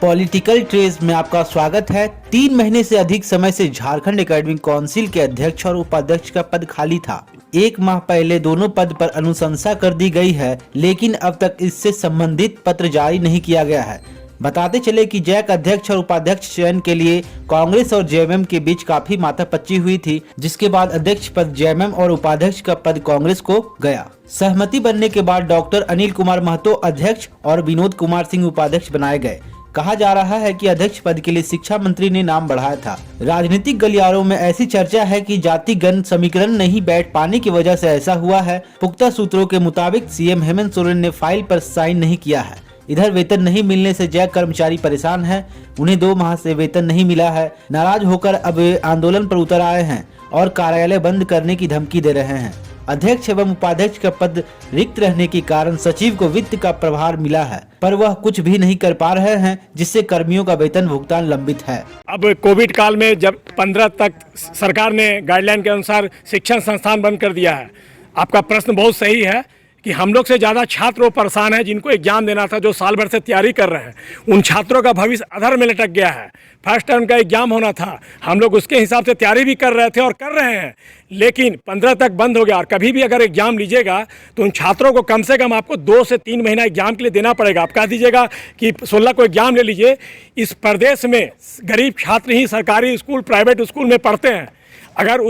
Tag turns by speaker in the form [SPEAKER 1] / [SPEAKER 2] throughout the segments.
[SPEAKER 1] Political trace में आपका स्वागत है। 3 महीने से अधिक समय से झारखंड एकेडमिक काउंसिल के अध्यक्ष और उपाध्यक्ष का पद खाली था। 1 माह पहले दोनों पद पर अनुशंसा कर दी गई है, लेकिन अब तक इससे संबंधित पत्र जारी नहीं किया गया है। बताते चले कि जैक अध्यक्ष और उपाध्यक्ष चयन के लिए कांग्रेस और जेएमएम के बीच काफी माथापच्ची हुई थी, जिसके बाद अध्यक्ष पद जेएमएम और उपाध्यक्ष का पद कांग्रेस को गया। सहमति बनने के बाद डॉक्टर अनिल कुमार महतो अध्यक्ष और विनोद कुमार सिंह उपाध्यक्ष बनाए गए। कहा जा रहा है कि अध्यक्ष पद के लिए शिक्षा मंत्री ने नाम बढ़ाया था। राजनीतिक गलियारों में ऐसी चर्चा है कि जातिगत समीकरण नहीं बैठ पाने की वजह से ऐसा हुआ है। पुख्ता सूत्रों के मुताबिक सीएम हेमंत सोरेन ने फाइल पर साइन नहीं किया है। इधर वेतन नहीं मिलने से जैक कर्मचारी परेशान हैं। उन्हें 2 माह से वेतन नहीं मिला है। नाराज होकर अब वे आंदोलन पर उतर आए हैं और कार्यालय बंद करने की धमकी दे रहे हैं। अध्यक्ष एवं उपाध्यक्ष का पद रिक्त रहने के कारण सचिव को वित्त का प्रभार मिला है, पर वह कुछ भी नहीं कर पा रहे हैं, जिससे कर्मियों का वेतन भुगतान लंबित है।
[SPEAKER 2] अब कोविड काल में जब 15 तक सरकार ने गाइडलाइन के अनुसार शिक्षण संस्थान बंद कर दिया है। आपका प्रश्न बहुत सही है कि हम लोग से ज़्यादा छात्र वो परेशान हैं जिनको एग्जाम देना था, जो साल भर से तैयारी कर रहे हैं। उन छात्रों का भविष्य अधर में लटक गया है। फर्स्ट टर्म का एग्जाम होना था, हम लोग उसके हिसाब से तैयारी भी कर रहे थे और कर रहे हैं, लेकिन 15 तक बंद हो गया। और कभी भी अगर एग्जाम लीजिएगा तो उन छात्रों को कम से कम आपको 2 से 3 महीना एग्जाम के लिए देना पड़ेगा। आप कह दीजिएगा कि 16 को एग्जाम ले लीजिए। इस प्रदेश में गरीब छात्र ही सरकारी स्कूल, प्राइवेट स्कूल में पढ़ते हैं। अगर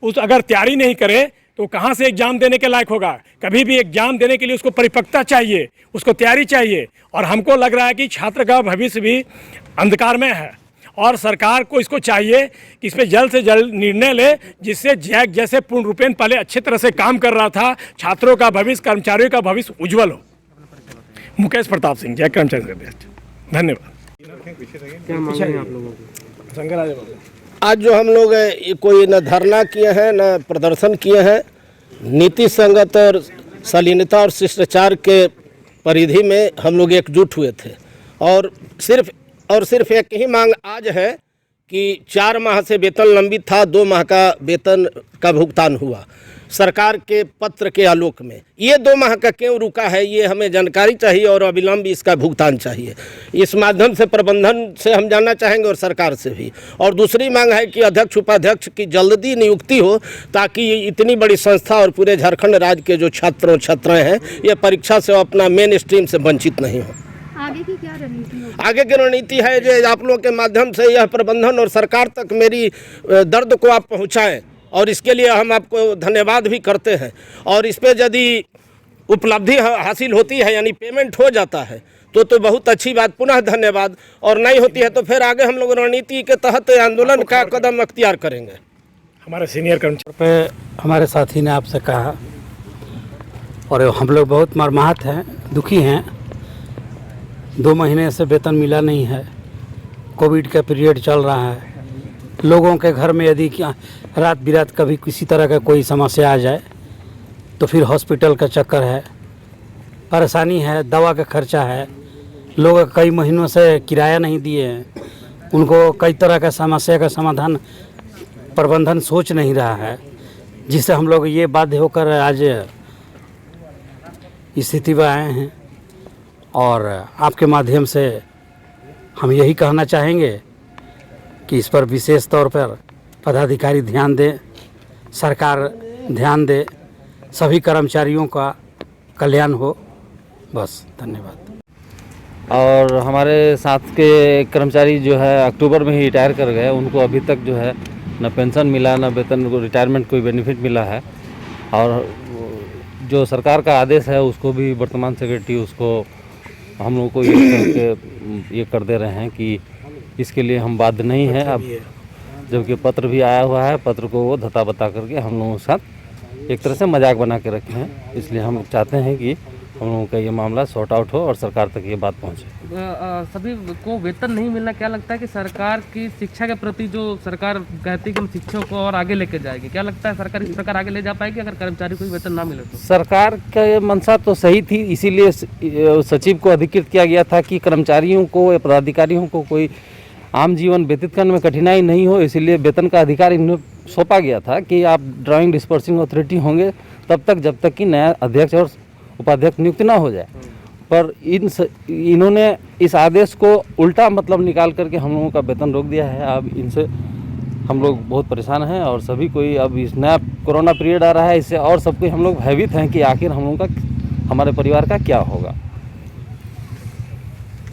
[SPEAKER 2] अगर तैयारी नहीं करे तो कहाँ से एग्जाम देने के लायक होगा। कभी भी एग्जाम देने के लिए उसको परिपक्वता चाहिए, उसको तैयारी चाहिए। और हमको लग रहा है कि छात्र का भविष्य भी अंधकार में है और सरकार को इसको चाहिए कि इस पर जल्द से जल्द निर्णय ले, जिससे जैक जैसे पूर्ण रूपेण पहले अच्छे तरह से काम कर रहा था, छात्रों का भविष्य, कर्मचारियों का भविष्य उज्जवल हो। मुकेश प्रताप सिंह, जैक कर्मचारी अध्यक्ष। धन्यवाद।
[SPEAKER 3] आज जो हम लोग कोई न धरना किए हैं न प्रदर्शन किए हैं, नीति संगत और शालीनता और शिष्टाचार के परिधि में हम लोग एकजुट हुए थे। और सिर्फ एक ही मांग आज है कि 4 माह से वेतन लंबित था, 2 माह का वेतन का भुगतान हुआ सरकार के पत्र के आलोक में। ये 2 माह का क्यों रुका है, ये हमें जानकारी चाहिए और अविलंब इसका भुगतान चाहिए। इस माध्यम से प्रबंधन से हम जानना चाहेंगे और सरकार से भी। और दूसरी मांग है कि अध्यक्ष उपाध्यक्ष की जल्दी नियुक्ति हो, ताकि इतनी बड़ी संस्था और पूरे झारखंड राज्य के जो छात्रों छात्राएँ हैं, ये परीक्षा से अपना मेन स्ट्रीम से वंचित नहीं हो।
[SPEAKER 4] आगे की क्या रणनीति है?
[SPEAKER 3] आगे की रणनीति है जो आप लोगों के माध्यम से यह प्रबंधन और सरकार तक मेरी दर्द को आप पहुँचाएँ, और इसके लिए हम आपको धन्यवाद भी करते हैं। और इस पर यदि उपलब्धि हासिल होती है, यानी पेमेंट हो जाता है, तो बहुत अच्छी बात, पुनः धन्यवाद। और नहीं होती है तो फिर आगे हम लोग रणनीति के तहत आंदोलन का कदम अख्तियार करेंगे।
[SPEAKER 2] हमारे सीनियर कर्मचारी
[SPEAKER 5] पे हमारे साथी ने आपसे कहा, और हम लोग बहुत मर्माहत हैं, दुखी हैं। 2 महीने से वेतन मिला नहीं है। कोविड का पीरियड चल रहा है। लोगों के घर में यदि रात बिरात कभी किसी तरह का कोई समस्या आ जाए तो फिर हॉस्पिटल का चक्कर है, परेशानी है, दवा का खर्चा है। लोग कई महीनों से किराया नहीं दिए हैं, उनको कई तरह का समस्या का समाधान प्रबंधन सोच नहीं रहा है, जिससे हम लोग ये बाध्य होकर आज स्थिति में आए हैं। और आपके माध्यम से हम यही कहना चाहेंगे कि इस पर विशेष तौर पर पदाधिकारी ध्यान दें, सरकार ध्यान दे, सभी कर्मचारियों का कल्याण हो। बस, धन्यवाद।
[SPEAKER 6] और हमारे साथ के कर्मचारी जो है अक्टूबर में ही रिटायर कर गए, उनको अभी तक जो है न पेंशन मिला, न वेतन, रिटायरमेंट कोई बेनिफिट मिला है। और जो सरकार का आदेश है उसको भी वर्तमान सेक्रेटरी उसको हम लोगों को ये कर दे रहे हैं कि इसके लिए हम बाध्य नहीं हैं। अब जबकि पत्र भी आया हुआ है, पत्र को वो धता बता करके हम लोगों के साथ एक तरह से मजाक बना के रखे हैं। इसलिए हम चाहते हैं कि हम लोगों का ये मामला सॉर्ट आउट हो और सरकार तक ये बात पहुंचे।
[SPEAKER 7] सभी को वेतन नहीं मिलना, क्या लगता है कि सरकार की शिक्षा के प्रति जो सरकार कहती है कि हम शिक्षा को और आगे लेके जाएगी, क्या लगता है सरकार इस प्रकार आगे ले जा पाएगी अगर कर्मचारी को वेतन ना मिले तो?
[SPEAKER 6] सरकार का मंशा तो सही थी, इसीलिए सचिव को अधिकृत किया गया था कि कर्मचारियों को या पदाधिकारियों को कोई आम जीवन व्यतीत करने में कठिनाई नहीं हो। इसीलिए वेतन का अधिकार इन्हें सौंपा गया था कि आप ड्राइंग डिस्पर्सिंग अथॉरिटी होंगे तब तक, जब तक कि नया अध्यक्ष और उपाध्यक्ष नियुक्त ना हो जाए। पर इन्होंने इस आदेश को उल्टा मतलब निकाल करके हम लोगों का वेतन रोक दिया है। अब इनसे हम लोग बहुत परेशान हैं और सभी कोई अब इस नया कोरोना पीरियड आ रहा है, इससे और सब कोई हम लोग भयभीत हैं कि आखिर हम लोगों का, हमारे परिवार का क्या होगा।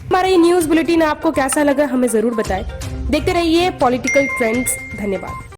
[SPEAKER 8] हमारा ये न्यूज़ बुलेटिन आपको कैसा लगा हमें ज़रूर बताएं। देखते रहिए पॉलिटिकल ट्रेंड्स। धन्यवाद।